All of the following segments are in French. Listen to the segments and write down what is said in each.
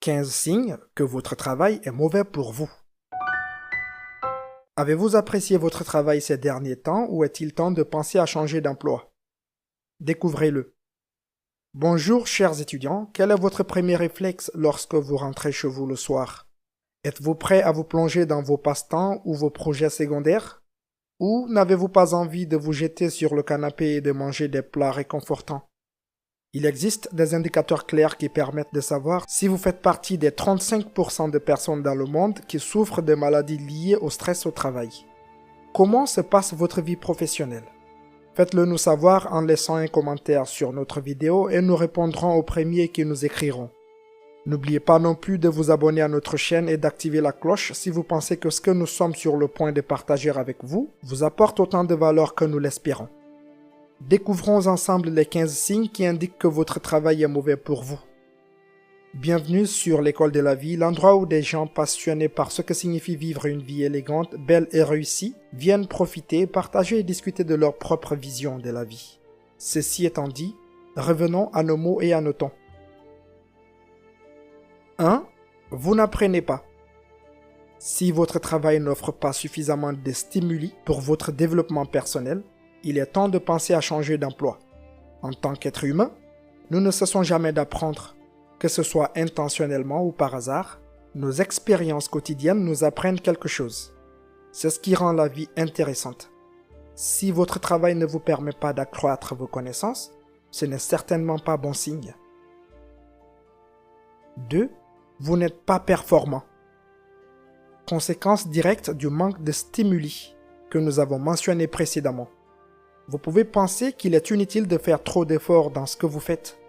15 signes que votre travail est mauvais pour vous. Avez-vous apprécié votre travail ces derniers temps ou est-il temps de penser à changer d'emploi? Découvrez-le. Bonjour chers étudiants, quel est votre premier réflexe lorsque vous rentrez chez vous le soir? Êtes-vous prêt à vous plonger dans vos passe-temps ou vos projets secondaires? Ou n'avez-vous pas envie de vous jeter sur le canapé et de manger des plats réconfortants? Il existe des indicateurs clairs qui permettent de savoir si vous faites partie des 35% de personnes dans le monde qui souffrent de maladies liées au stress au travail. Comment se passe votre vie professionnelle? Faites-le nous savoir en laissant un commentaire sur notre vidéo et nous répondrons aux premiers qui nous écriront. N'oubliez pas non plus de vous abonner à notre chaîne et d'activer la cloche si vous pensez que ce que nous sommes sur le point de partager avec vous apporte autant de valeur que nous l'espérons. Découvrons ensemble les 15 signes qui indiquent que votre travail est mauvais pour vous. Bienvenue sur l'école de la vie, l'endroit où des gens passionnés par ce que signifie vivre une vie élégante, belle et réussie viennent profiter, partager et discuter de leur propre vision de la vie. Ceci étant dit, revenons à nos mots et à nos tons. 1. Vous n'apprenez pas. Si votre travail n'offre pas suffisamment de stimuli pour votre développement personnel, il est temps de penser à changer d'emploi. En tant qu'être humain, nous ne cessons jamais d'apprendre. Que ce soit intentionnellement ou par hasard, nos expériences quotidiennes nous apprennent quelque chose. C'est ce qui rend la vie intéressante. Si votre travail ne vous permet pas d'accroître vos connaissances, ce n'est certainement pas bon signe. 2. Vous n'êtes pas performant. Conséquence directe du manque de stimuli que nous avons mentionné précédemment. Vous pouvez penser qu'il est inutile de faire trop d'efforts dans ce que vous faites.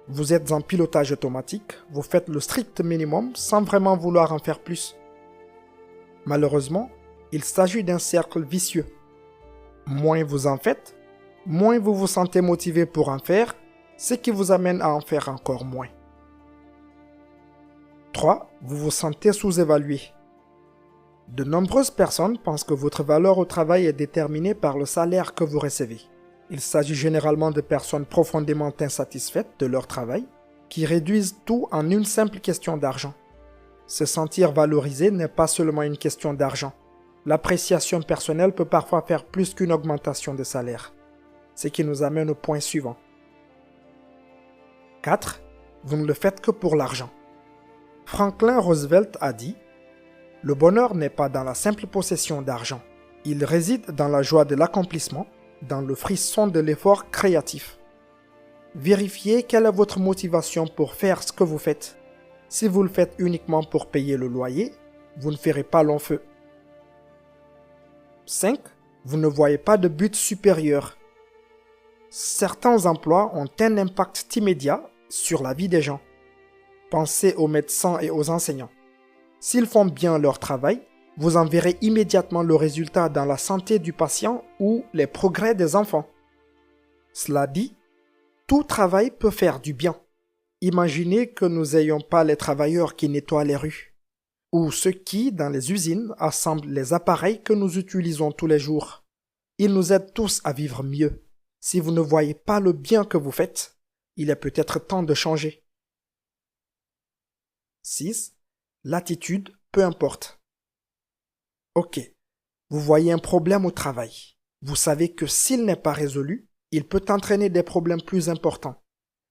Vous êtes en pilotage automatique, vous faites le strict minimum sans vraiment vouloir en faire plus. Malheureusement, il s'agit d'un cercle vicieux. Moins vous en faites, moins vous vous sentez motivé pour en faire, ce qui vous amène à en faire encore moins. 3. Vous vous sentez sous-évalué. De nombreuses personnes pensent que votre valeur au travail est déterminée par le salaire que vous recevez. Il s'agit généralement de personnes profondément insatisfaites de leur travail, qui réduisent tout en une simple question d'argent. Se sentir valorisé n'est pas seulement une question d'argent. L'appréciation personnelle peut parfois faire plus qu'une augmentation de salaire. Ce qui nous amène au point suivant. 4. Vous ne le faites que pour l'argent. Franklin Roosevelt a dit: « Le bonheur n'est pas dans la simple possession d'argent. Il réside dans la joie de l'accomplissement, dans le frisson de l'effort créatif. » Vérifiez quelle est votre motivation pour faire ce que vous faites. Si vous le faites uniquement pour payer le loyer, vous ne ferez pas long feu. 5. Vous ne voyez pas de but supérieur. Certains emplois ont un impact immédiat sur la vie des gens. Pensez aux médecins et aux enseignants. S'ils font bien leur travail, vous en verrez immédiatement le résultat dans la santé du patient ou les progrès des enfants. Cela dit, tout travail peut faire du bien. Imaginez que nous n'ayons pas les travailleurs qui nettoient les rues, ou ceux qui, dans les usines, assemblent les appareils que nous utilisons tous les jours. Ils nous aident tous à vivre mieux. Si vous ne voyez pas le bien que vous faites, il est peut-être temps de changer. 6. L'attitude, peu importe. Ok, vous voyez un problème au travail. Vous savez que s'il n'est pas résolu, il peut entraîner des problèmes plus importants.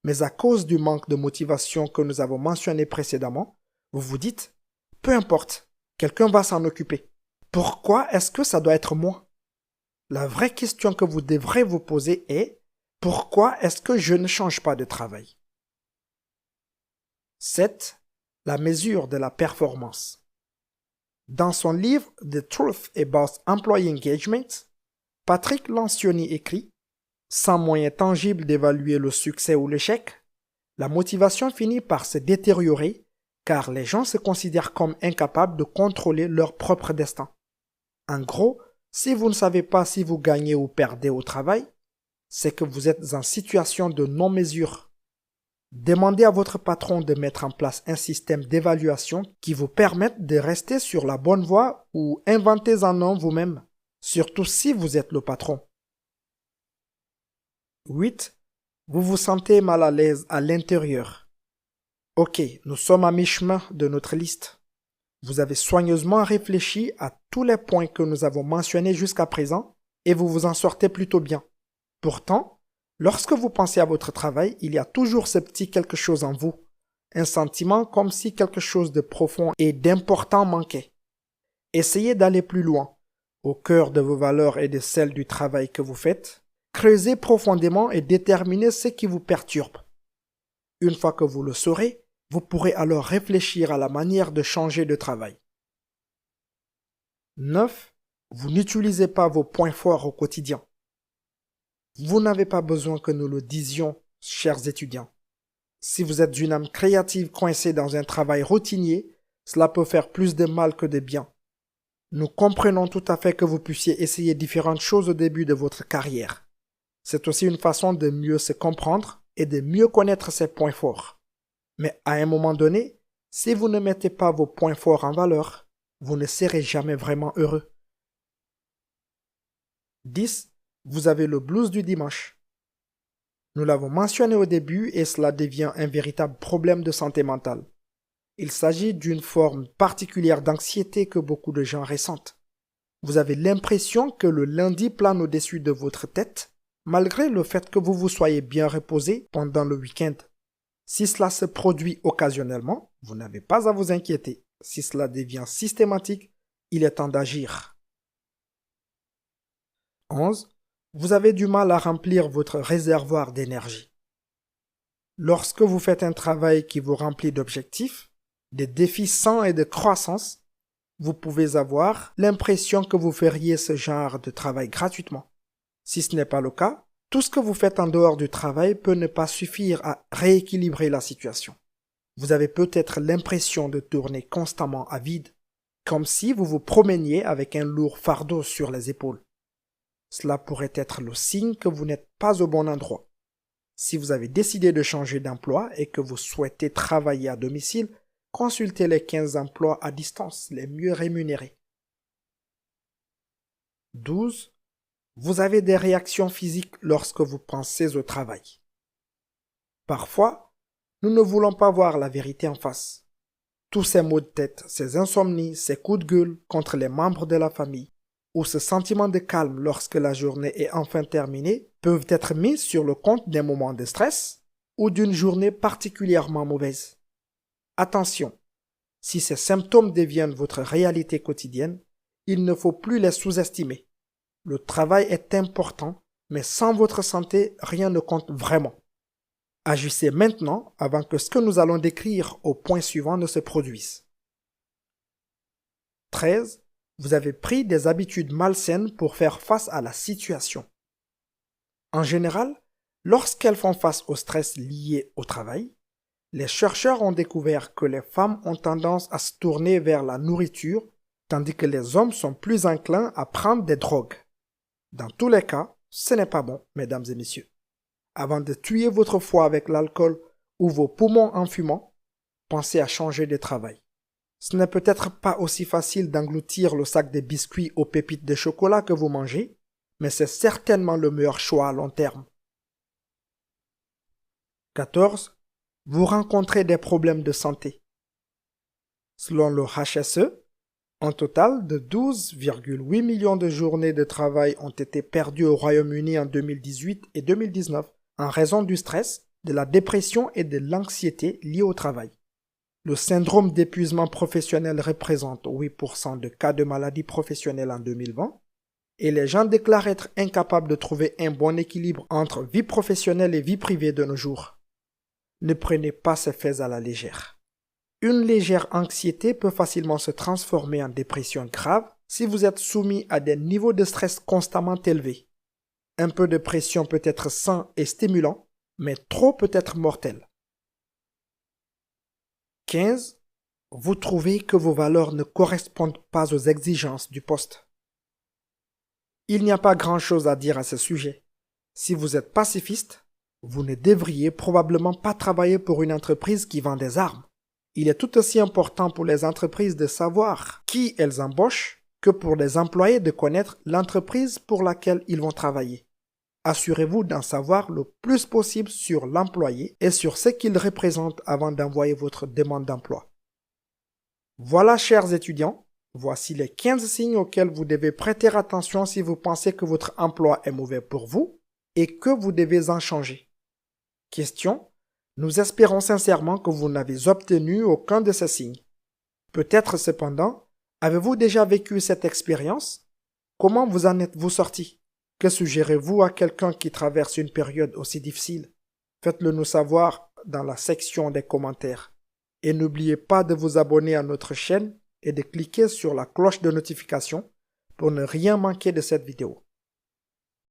Mais à cause du manque de motivation que nous avons mentionné précédemment, vous vous dites, peu importe, quelqu'un va s'en occuper. Pourquoi est-ce que ça doit être moi? La vraie question que vous devrez vous poser est, pourquoi est-ce que je ne change pas de travail? 7. La mesure de la performance. Dans son livre The Truth About Employee Engagement, Patrick Lencioni écrit: « Sans moyen tangible d'évaluer le succès ou l'échec, la motivation finit par se détériorer car les gens se considèrent comme incapables de contrôler leur propre destin. » En gros, si vous ne savez pas si vous gagnez ou perdez au travail, c'est que vous êtes en situation de non-mesure. Demandez à votre patron de mettre en place un système d'évaluation qui vous permette de rester sur la bonne voie ou inventez-en un vous-même, surtout si vous êtes le patron. 8. Vous vous sentez mal à l'aise à l'intérieur. Ok, nous sommes à mi-chemin de notre liste. Vous avez soigneusement réfléchi à tous les points que nous avons mentionnés jusqu'à présent et vous vous en sortez plutôt bien. Pourtant, lorsque vous pensez à votre travail, il y a toujours ce petit quelque chose en vous, un sentiment comme si quelque chose de profond et d'important manquait. Essayez d'aller plus loin, au cœur de vos valeurs et de celles du travail que vous faites. Creusez profondément et déterminez ce qui vous perturbe. Une fois que vous le saurez, vous pourrez alors réfléchir à la manière de changer de travail. 9. Vous n'utilisez pas vos points forts au quotidien. Vous n'avez pas besoin que nous le disions, chers étudiants. Si vous êtes une âme créative coincée dans un travail routinier, cela peut faire plus de mal que de bien. Nous comprenons tout à fait que vous puissiez essayer différentes choses au début de votre carrière. C'est aussi une façon de mieux se comprendre et de mieux connaître ses points forts. Mais à un moment donné, si vous ne mettez pas vos points forts en valeur, vous ne serez jamais vraiment heureux. 10. Vous avez le blues du dimanche. Nous l'avons mentionné au début et cela devient un véritable problème de santé mentale. Il s'agit d'une forme particulière d'anxiété que beaucoup de gens ressentent. Vous avez l'impression que le lundi plane au-dessus de votre tête, malgré le fait que vous vous soyez bien reposé pendant le week-end. Si cela se produit occasionnellement, vous n'avez pas à vous inquiéter. Si cela devient systématique, il est temps d'agir. 11. Vous avez du mal à remplir votre réservoir d'énergie. Lorsque vous faites un travail qui vous remplit d'objectifs, de défis sains et de croissance, vous pouvez avoir l'impression que vous feriez ce genre de travail gratuitement. Si ce n'est pas le cas, tout ce que vous faites en dehors du travail peut ne pas suffire à rééquilibrer la situation. Vous avez peut-être l'impression de tourner constamment à vide, comme si vous vous promeniez avec un lourd fardeau sur les épaules. Cela pourrait être le signe que vous n'êtes pas au bon endroit. Si vous avez décidé de changer d'emploi et que vous souhaitez travailler à domicile, consultez les 15 emplois à distance les mieux rémunérés. 12. Vous avez des réactions physiques lorsque vous pensez au travail. Parfois, nous ne voulons pas voir la vérité en face. Tous ces maux de tête, ces insomnies, ces coups de gueule contre les membres de la famille, ou ce sentiment de calme lorsque la journée est enfin terminée, peuvent être mis sur le compte d'un moment de stress ou d'une journée particulièrement mauvaise. Attention, si ces symptômes deviennent votre réalité quotidienne, il ne faut plus les sous-estimer. Le travail est important, mais sans votre santé, rien ne compte vraiment. Agissez maintenant avant que ce que nous allons décrire au point suivant ne se produise. 13. Vous avez pris des habitudes malsaines pour faire face à la situation. En général, lorsqu'elles font face au stress lié au travail, les chercheurs ont découvert que les femmes ont tendance à se tourner vers la nourriture, tandis que les hommes sont plus enclins à prendre des drogues. Dans tous les cas, ce n'est pas bon, mesdames et messieurs. Avant de tuer votre foie avec l'alcool ou vos poumons en fumant, pensez à changer de travail. Ce n'est peut-être pas aussi facile d'engloutir le sac de biscuits aux pépites de chocolat que vous mangez, mais c'est certainement le meilleur choix à long terme. 14. Vous rencontrez des problèmes de santé. Selon le HSE, un total de 12,8 millions de journées de travail ont été perdues au Royaume-Uni en 2018 et 2019 en raison du stress, de la dépression et de l'anxiété liées au travail. Le syndrome d'épuisement professionnel représente 8% de cas de maladie professionnelle en 2020 et les gens déclarent être incapables de trouver un bon équilibre entre vie professionnelle et vie privée de nos jours. Ne prenez pas ces faits à la légère. Une légère anxiété peut facilement se transformer en dépression grave si vous êtes soumis à des niveaux de stress constamment élevés. Un peu de pression peut être sain et stimulant, mais trop peut être mortel. 15. Vous trouvez que vos valeurs ne correspondent pas aux exigences du poste. Il n'y a pas grand-chose à dire à ce sujet. Si vous êtes pacifiste, vous ne devriez probablement pas travailler pour une entreprise qui vend des armes. Il est tout aussi important pour les entreprises de savoir qui elles embauchent que pour les employés de connaître l'entreprise pour laquelle ils vont travailler. Assurez-vous d'en savoir le plus possible sur l'employé et sur ce qu'il représente avant d'envoyer votre demande d'emploi. Voilà, chers étudiants, voici les 15 signes auxquels vous devez prêter attention si vous pensez que votre emploi est mauvais pour vous et que vous devez en changer. Question: nous espérons sincèrement que vous n'avez obtenu aucun de ces signes. Peut-être cependant, avez-vous déjà vécu cette expérience? Comment vous en êtes-vous sorti? Que suggérez-vous à quelqu'un qui traverse une période aussi difficile? Faites-le nous savoir dans la section des commentaires. Et n'oubliez pas de vous abonner à notre chaîne et de cliquer sur la cloche de notification pour ne rien manquer de cette vidéo.